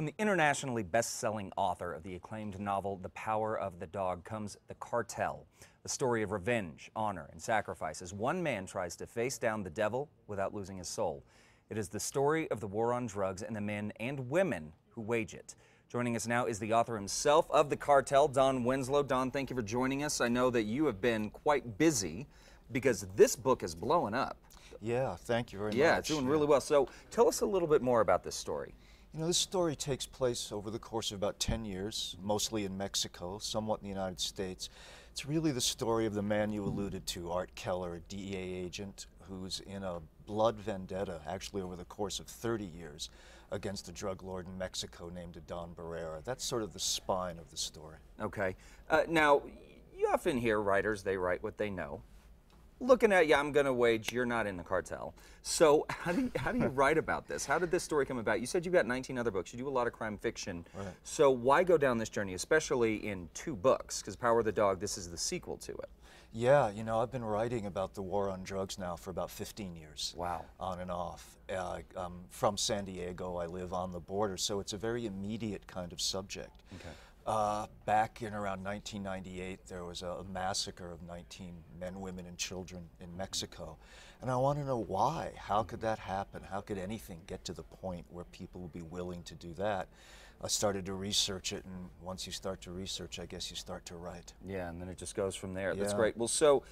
From the internationally best-selling author of the acclaimed novel The Power of the Dog comes The Cartel, the story of revenge, honor, and sacrifice as one man tries to face down the devil without losing his soul. It is the story of the war on drugs and the men and women who wage it. Joining us now is the author himself of The Cartel, Don Winslow. Don, thank you for joining us. I know that you have been quite busy because this book is blowing up. Yeah, thank you very much. Yeah, it's doing really well. So tell us a little bit more about this story. You know, this story takes place over the course of about 10 years, mostly in Mexico, somewhat in the United States. It's really the story of the man you alluded to, Art Keller, a DEA agent who's in a blood vendetta, actually over the course of 30 years, against a drug lord in Mexico named Don Barrera. That's sort of the spine of the story. Okay. Now, you often hear writers, they write what they know. Looking at you, I'm going to wage you're not in the cartel. So how do you write about this? How did this story come about? You said you've got 19 other books. You do a lot of crime fiction. Right. So why go down this journey, especially in 2 books? Because Power of the Dog, this is the sequel to it. Yeah, you know, I've been writing about the war on drugs now for about 15 years. Wow. On and off. I'm from San Diego. I live on the border, so it's a very immediate kind of subject. Okay. Back in around 1998, there was a massacre of 19 men, women, and children in Mexico. And I want to know why. How could that happen? How could anything get to the point where people would be willing to do that? I started to research it, and once you start to research, I guess you start to write. Yeah, and then it just goes from there. Yeah. That's great. Well, so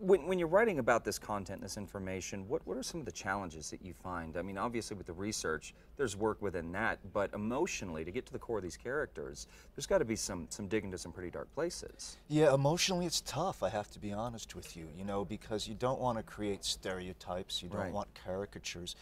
when you're writing about this content, this information, what are some of the challenges that you find? I mean, obviously with the research, there's work within that, but emotionally, to get to the core of these characters, there's got to be some digging to some pretty dark places. Yeah, emotionally it's tough, I have to be honest with you, you know, because you don't want to create stereotypes, you don't want caricatures.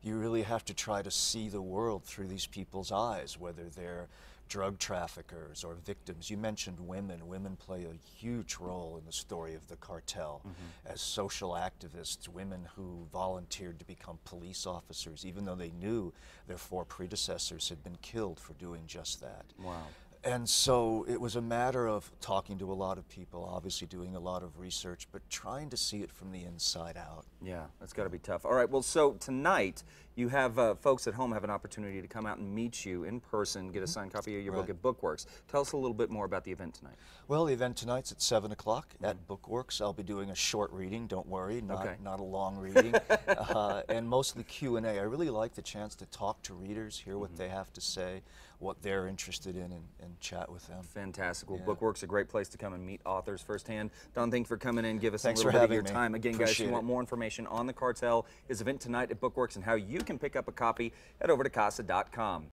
You really have to try to see the world through these people's eyes, whether they're drug traffickers or victims. You mentioned women. Women play a huge role in the story of the cartel. As social activists, women who volunteered to become police officers, even though they knew their 4 predecessors had been killed for doing just that. Wow. And so it was a matter of talking to a lot of people, obviously doing a lot of research, but trying to see it from the inside out. Yeah, that's got to be tough. All right, well, so tonight you have folks at home have an opportunity to come out and meet you in person, get a signed copy of your book at Bookworks. Tell us a little bit more about the event tonight. Well, the event tonight's at 7 o'clock at Bookworks. I'll be doing a short reading, don't worry, not a long reading, and mostly Q&A. I really like the chance to talk to readers, hear what they have to say, what they're interested in, and chat with them. Fantastic. Well, Bookworks a great place to come and meet authors firsthand. Don, thanks for coming in. Give us Thanks a little for bit of your having me. time. Again, guys, if you want more information on The Cartel, his event tonight at Bookworks and how you can pick up a copy, head over to casa.com.